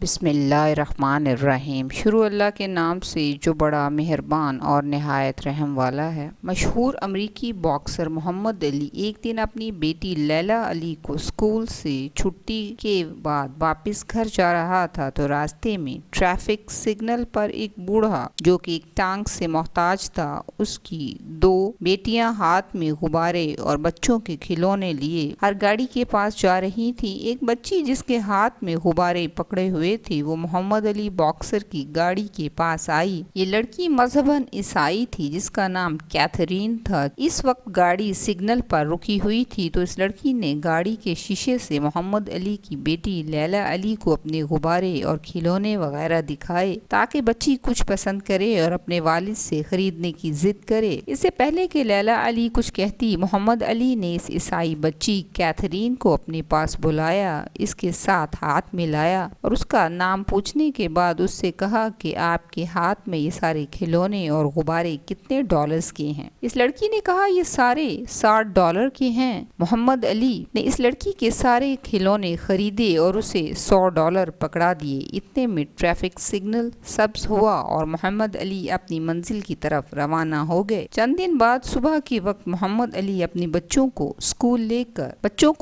بسم اللہ الرحمن الرحیم۔ شروع اللہ کے نام سے جو بڑا مہربان اور نہایت رحم والا ہے۔ مشہور امریکی باکسر محمد علی ایک دن اپنی بیٹی لیلا علی کو اسکول سے چھٹی کے بعد واپس گھر جا رہا تھا تو راستے میں ٹریفک سگنل پر ایک بوڑھا جو کہ ایک ٹانگ سے محتاج تھا، اس کی دو بیٹیاں ہاتھ میں غبارے اور بچوں کے کھلونے لیے ہر گاڑی کے پاس جا رہی تھی۔ ایک بچی جس کے ہاتھ میں غبارے پکڑے ہوئے تھی وہ محمد علی باکسر کی گاڑی کے پاس آئی۔ یہ لڑکی مذہباً عیسائی تھی جس کا نام کیتھرین تھا۔ اس وقت گاڑی سگنل پر رکی ہوئی تھی تو اس لڑکی نے گاڑی کے شیشے سے محمد علی کی بیٹی لیلا علی کو اپنے غبارے اور کھلونے وغیرہ دکھائے تاکہ بچی کچھ پسند کرے اور اپنے والد سے خریدنے کی ضد کرے۔ اس سے پہلے کہ لیلا علی کچھ کہتی، محمد علی نے اس عیسائی بچی کیتھرین کو اپنے پاس بلایا، اس کے ساتھ ہاتھ ملایا اور اس کا نام پوچھنے کے بعد اس سے کہا کہ آپ کے ہاتھ میں یہ سارے کھلونے اور غبارے کتنے ڈالرز کے ہیں؟ اس لڑکی نے کہا یہ سارے $60 کے ہیں۔ محمد علی نے اس لڑکی کے سارے کھلونے خریدے اور اسے $100 پکڑا دیے۔ اتنے میں ٹریفک سگنل سبز ہوا اور محمد علی اپنی منزل کی طرف روانہ ہو گئے۔ چند دن بعد صبح کے وقت محمد علی اپنے بچوں کو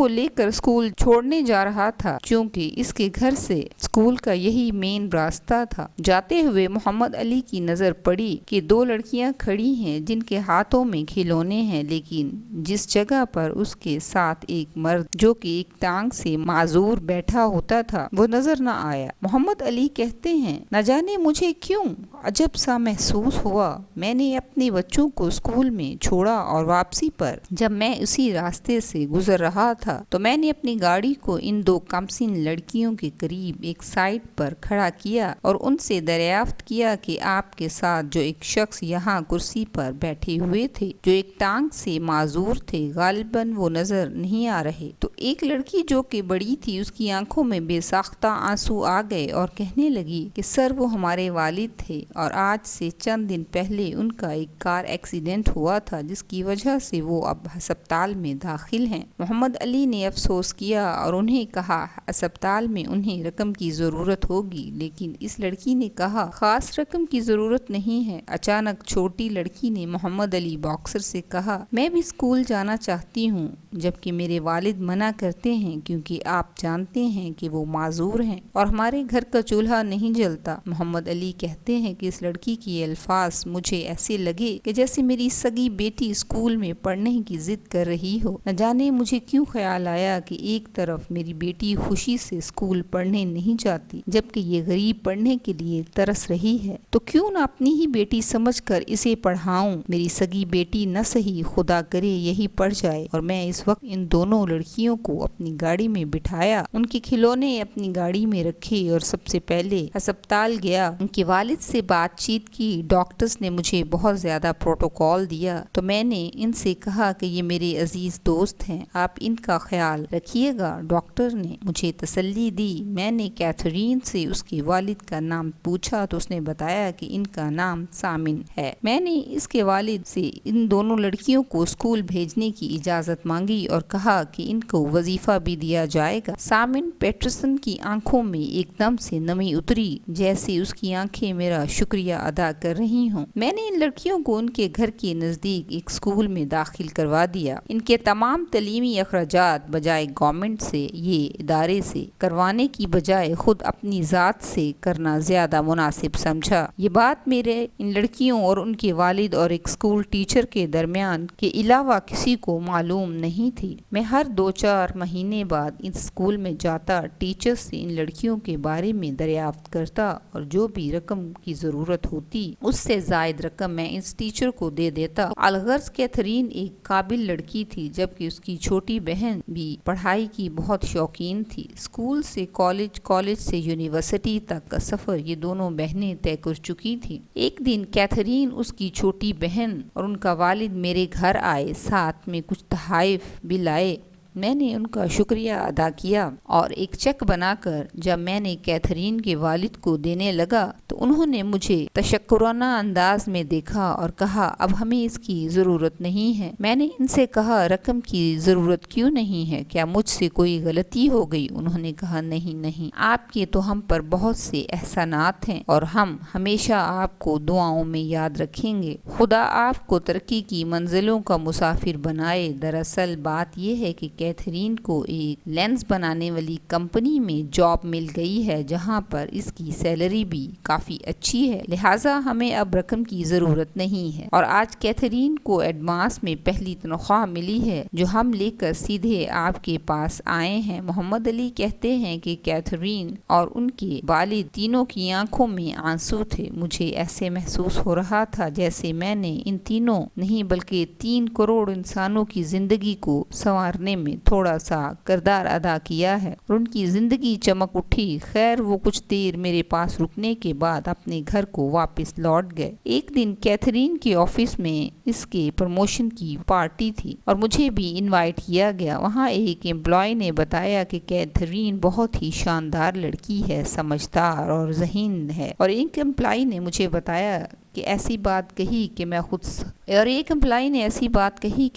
لے کر اسکول چھوڑنے جا رہا تھا کیونکہ اس کے گھر سے اسکول کا یہی مین راستہ تھا۔ جاتے ہوئے محمد علی کی نظر پڑی کہ دو لڑکیاں کھڑی ہیں جن کے ہاتھوں میں کھلونے ہیں، لیکن جس جگہ پر اس کے ساتھ ایک مرد جو کہ ایک ٹانگ سے معذور بیٹھا ہوتا تھا وہ نظر نہ آیا۔ محمد علی کہتے ہیں، نہ جانے مجھے کیوں عجب سا محسوس ہوا۔ میں نے اپنے بچوں کو اسکول میں چھوڑا اور واپسی پر جب میں اسی راستے سے گزر رہا تھا تو میں نے اپنی گاڑی کو ان دو کمسن لڑکیوں کے قریب ایک سائٹ پر کھڑا کیا اور ان سے دریافت کیا کہ آپ کے ساتھ جو ایک شخص یہاں کرسی پر بیٹھے ہوئے تھے جو ایک ٹانگ سے معذور تھے، غالباً وہ نظر نہیں آ رہے۔ تو ایک لڑکی جو کہ بڑی تھی اس کی آنکھوں میں بے ساختہ آنسو آ گئے اور کہنے لگی کہ سر وہ ہمارے والد تھے اور آج سے چند دن پہلے ان کا ایک کار ایکسیڈنٹ ہوا تھا جس کی وجہ سے وہ اب ہسپتال میں داخل ہیں۔ محمد علی نے افسوس کیا اور انہیں کہا ہسپتال میں انہیں رقم کی ضرورت ہوگی، لیکن اس لڑکی نے کہا خاص رقم کی ضرورت نہیں ہے۔ اچانک چھوٹی لڑکی نے محمد علی باکسر سے کہا میں بھی اسکول جانا چاہتی ہوں جبکہ میرے والد منع کرتے ہیں کیونکہ آپ جانتے ہیں کہ وہ معذور ہیں اور ہمارے گھر کا چولہا نہیں جلتا۔ محمد علی کہتے ہیں کہ اس لڑکی کے الفاظ مجھے ایسے لگے کہ جیسے میری سگی بیٹی اسکول میں پڑھنے کی ضد کر رہی ہو۔ نہ جانے مجھے کیوں خیال آیا کہ ایک طرف میری بیٹی خوشی سے اسکول پڑھنے نہیں جاتی جبکہ یہ غریب پڑھنے کے لیے ترس رہی ہے تو کیوں نہ اپنی ہی بیٹی سمجھ کر اسے پڑھاؤں۔ میری سگی بیٹی نہ صحیح خدا کرے یہی پڑھ جائے۔ اور میں اس وقت ان دونوں لڑکیوں کو اپنی گاڑی میں بٹھایا، ان کے کھلونے اپنی گاڑی میں رکھے اور سب سے پہلے ہسپتال گیا، ان کے والد سے بات چیت کی۔ ڈاکٹرز نے مجھے بہت زیادہ پروٹوکول دیا تو میں نے ان سے کہا کہ یہ میرے عزیز دوست ہیں، آپ ان کا خیال رکھیے گا۔ ڈاکٹر نے مجھے تسلی دی۔ میں نے کیتھرین سے اس کے والد کا نام پوچھا تو اس نے بتایا کہ ان کا نام سامن ہے۔ میں نے اس کے والد سے ان دونوں لڑکیوں کو اسکول بھیجنے کی اجازت مانگی اور کہا کہ ان کو وظیفہ بھی دیا جائے گا۔ سامن پیٹرسن کی آنکھوں میں ایک دم سے نمی اتری جیسے اس کی آنکھیں میرا شکریہ ادا کر رہی ہوں۔ میں نے ان لڑکیوں کو ان کے گھر کے نزدیک ایک اسکول میں داخل کروا دیا۔ ان کے تمام تعلیمی اخراجات بجائے گورنمنٹ سے یہ ادارے سے کروانے کی بجائے خود اپنی ذات سے کرنا زیادہ مناسب سمجھا۔ یہ بات میرے ان لڑکیوں اور ان کے والد اور ایک اسکول ٹیچر کے درمیان کے علاوہ کسی کو معلوم نہیں تھی۔ میں ہر 2-4 مہینے بعد اس اسکول میں جاتا، ٹیچر سے ان لڑکیوں کے بارے میں دریافت کرتا اور جو بھی رقم کی ضرورت ہوتی اس سے زائد رقم میں اس ٹیچر کو دے دیتا۔ الغرض کیتھرین ایک قابل لڑکی تھی جبکہ اس کی چھوٹی بہن بھی پڑھائی کی بہت شوقین تھی۔ اسکول سے کالج سے یونیورسٹی تک کا سفر یہ دونوں بہنیں طے کر چکی تھیں۔ ایک دن کیتھرین، اس کی چھوٹی بہن اور ان کا والد میرے گھر آئے، ساتھ میں کچھ تحائف بھی لائے۔ میں نے ان کا شکریہ ادا کیا اور ایک چیک بنا کر جب میں نے کیتھرین کے والد کو دینے لگا تو انہوں نے مجھے تشکرانہ انداز میں دیکھا اور کہا اب ہمیں اس کی ضرورت نہیں ہے۔ میں نے ان سے کہا رقم کی ضرورت کیوں نہیں ہے، کیا مجھ سے کوئی غلطی ہو گئی؟ انہوں نے کہا نہیں، آپ کے تو ہم پر بہت سے احسانات ہیں اور ہم ہمیشہ آپ کو دعاؤں میں یاد رکھیں گے۔ خدا آپ کو ترقی کی منزلوں کا مسافر بنائے۔ دراصل بات یہ ہے کہ کیتھرین کو ایک لینس بنانے والی کمپنی میں جاب مل گئی ہے جہاں پر اس کی سیلری بھی کافی اچھی ہے، لہٰذا ہمیں اب رقم کی ضرورت نہیں ہے۔ اور آج کیتھرین کو ایڈوانس میں پہلی تنخواہ ملی ہے جو ہم لے کر سیدھے آپ کے پاس آئے ہیں۔ محمد علی کہتے ہیں کہ کیتھرین اور ان کے والد تینوں کی آنکھوں میں آنسو تھے۔ مجھے ایسے محسوس ہو رہا تھا جیسے میں نے ان تینوں نہیں بلکہ 3 کروڑ انسانوں کی زندگی کو سنوارنے میں تھوڑا سا کردار ادا کیا ہے اور ان کی زندگی چمک اٹھی۔ خیر وہ کچھ دیر میرے پاس رکنے کے بعد اپنے گھر کو واپس لوٹ گئے۔ ایک دن کیتھرین کے آفس میں اس کے پروموشن کی پارٹی تھی اور مجھے بھی انوائٹ کیا گیا۔ وہاں ایک امپلائی نے بتایا کہ کیتھرین بہت ہی شاندار لڑکی ہے، سمجھدار اور ذہین ہے، اور ایک امپلائی نے مجھے بتایا کہ ایسی بات کہی کہ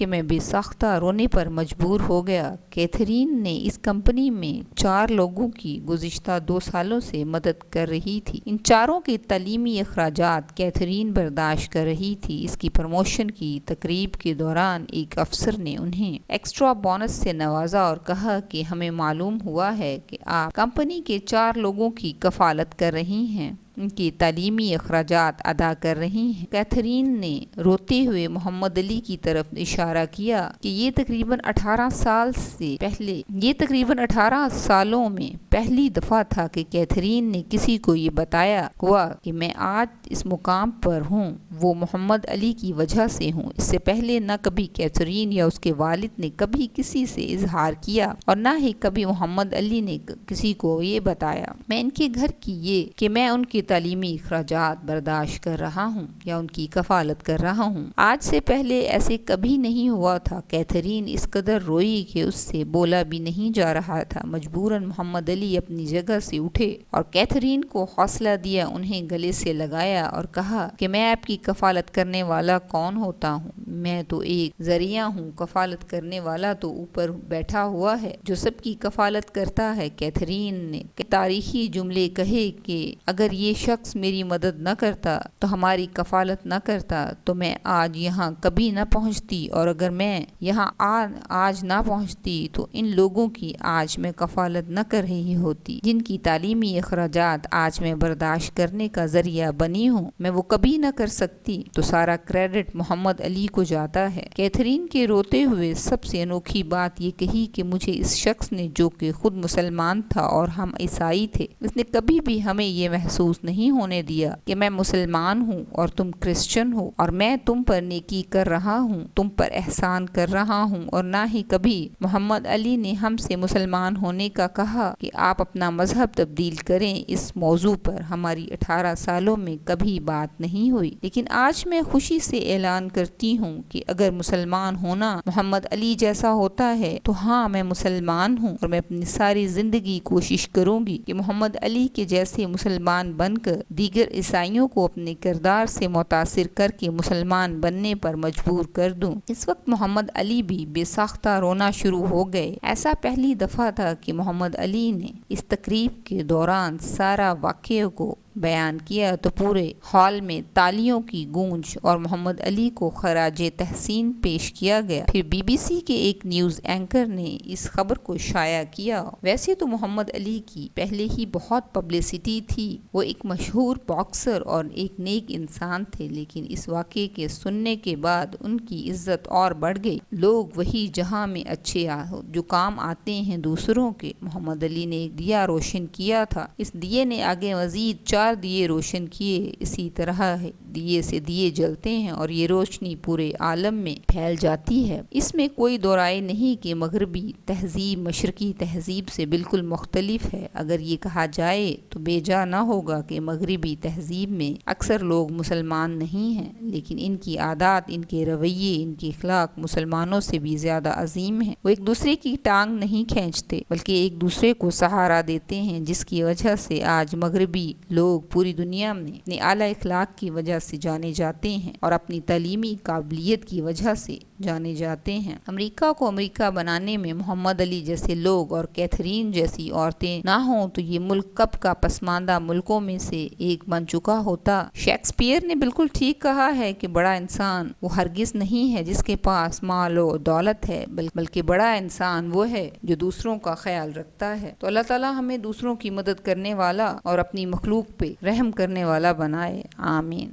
میں بے ساختہ رونے پر مجبور ہو گیا۔ کیتھرین نے اس کمپنی میں 4 لوگوں کی گزشتہ 2 سالوں سے مدد کر رہی تھی۔ ان چاروں کے تعلیمی اخراجات کیتھرین برداشت کر رہی تھی۔ اس کی پروموشن کی تقریب کے دوران ایک افسر نے انہیں ایکسٹرا بونس سے نوازا اور کہا کہ ہمیں معلوم ہوا ہے کہ آپ کمپنی کے 4 لوگوں کی کفالت کر رہی ہیں، ان کی تعلیمی اخراجات ادا کر رہی ہیں۔ کیتھرین نے روتے ہوئے محمد علی کی طرف اشارہ کیا کہ یہ تقریباً 18 سالوں میں پہلی دفعہ تھا کہ کیتھرین نے کسی کو یہ بتایا ہوا کہ میں آج اس مقام پر ہوں وہ محمد علی کی وجہ سے ہوں۔ اس سے پہلے نہ کبھی کیتھرین یا اس کے والد نے کبھی کسی سے اظہار کیا اور نہ ہی کبھی محمد علی نے کسی کو یہ بتایا۔ میں ان کے گھر کی یہ کہ میں ان کی تعلیمی اخراجات برداشت کر رہا ہوں یا ان کی کفالت کر رہا ہوں۔ آج سے پہلے ایسے کبھی نہیں ہوا تھا۔ کیتھرین اس قدر روئی کہ اس سے بولا بھی نہیں جا رہا تھا۔ مجبوراً محمد علی اپنی جگہ سے اٹھے اور کیتھرین کو حوصلہ دیا، انہیں گلے سے لگایا اور کہا کہ میں آپ کی کفالت کرنے والا کون ہوتا ہوں؟ میں تو ایک ذریعہ ہوں، کفالت کرنے والا تو اوپر بیٹھا ہوا ہے جو سب کی کفالت کرتا ہے۔ کیتھرین نے تاریخی جملے کہے کہ اگر یہ شخص میری مدد نہ کرتا تو ہماری کفالت نہ کرتا تو میں آج یہاں کبھی نہ پہنچتی، اور اگر میں یہاں آج نہ پہنچتی تو ان لوگوں کی آج میں کفالت نہ کر رہی ہوتی جن کی تعلیمی اخراجات آج میں برداشت کرنے کا ذریعہ بنی ہوں۔ میں وہ کبھی نہ کر سکتی تو سارا کریڈٹ محمد علی کو جاتا ہے۔ کیتھرین کے روتے ہوئے سب سے انوکھی بات یہ کہی کہ مجھے اس شخص نے جو کہ خود مسلمان تھا اور ہم عیسائی تھے، اس نے کبھی بھی ہمیں یہ محسوس نہیں ہونے دیا کہ میں مسلمان ہوں اور تم کرسچن ہو اور میں تم پر نیکی کر رہا ہوں، تم پر احسان کر رہا ہوں، اور نہ ہی کبھی محمد علی نے ہم سے مسلمان ہونے کا کہا کہ آپ اپنا مذہب تبدیل کریں۔ اس موضوع پر ہماری 18 سالوں میں کبھی بات نہیں ہوئی، لیکن آج میں خوشی سے اعلان کرتی ہوں کہ اگر مسلمان ہونا محمد علی جیسا ہوتا ہے تو ہاں میں مسلمان ہوں، اور میں اپنی ساری زندگی کوشش کروں گی کہ محمد علی کے جیسے مسلمان بن کر دیگر عیسائیوں کو اپنے کردار سے متاثر کر کے مسلمان بننے پر مجبور کر دوں۔ اس وقت محمد علی بھی بے ساختہ رونا شروع ہو گئے۔ ایسا پہلی دفعہ تھا کہ محمد علی نے اس تقریب کے دوران سارا واقعہ کو بیان کیا تو پورے ہال میں تالیوں کی گونج اور محمد علی کو خراج تحسین پیش کیا گیا۔ پھر بی بی سی کے ایک نیوز اینکر نے اس خبر کو شائع کیا۔ ویسے تو محمد علی کی پہلے ہی بہت پبلسٹی تھی، وہ ایک مشہور باکسر اور ایک نیک انسان تھے، لیکن اس واقعے کے سننے کے بعد ان کی عزت اور بڑھ گئی۔ لوگ وہی جہاں میں اچھے جو کام آتے ہیں دوسروں کے۔ محمد علی نے ایک دیا روشن کیا تھا، اس دیے نے آگے مزید 4 دیے روشن کیے۔ اسی طرح دیے سے دیے جلتے ہیں اور یہ روشنی پورے عالم میں پھیل جاتی ہے۔ اس میں کوئی دو رائے نہیں کہ مغربی تہذیب مشرقی تہذیب سے بالکل مختلف ہے۔ اگر یہ کہا جائے تو بے جا نہ ہوگا کہ مغربی تہذیب میں اکثر لوگ مسلمان نہیں ہیں، لیکن ان کی عادات، ان کے رویے، ان کے اخلاق مسلمانوں سے بھی زیادہ عظیم ہیں۔ وہ ایک دوسرے کی ٹانگ نہیں کھینچتے بلکہ ایک دوسرے کو سہارا دیتے ہیں، جس کی وجہ سے آج مغربی لوگ پوری دنیا میں اپنے اعلیٰ اخلاق کی وجہ سے جانے جاتے ہیں اور اپنی تعلیمی قابلیت کی وجہ سے جانے جاتے ہیں۔ امریکہ کو امریکہ بنانے میں محمد علی جیسے لوگ اور کیتھرین جیسی عورتیں نہ ہوں تو یہ ملک کب کا پسماندہ ملکوں میں سے ایک بن چکا ہوتا۔ شیکسپیئر نے بالکل ٹھیک کہا ہے کہ بڑا انسان وہ ہرگز نہیں ہے جس کے پاس مال و دولت ہے، بلکہ بڑا انسان وہ ہے جو دوسروں کا خیال رکھتا ہے۔ تو اللہ تعالیٰ ہمیں دوسروں کی مدد کرنے والا اور اپنی مخلوق پہ رحم کرنے والا بنائے، آمین۔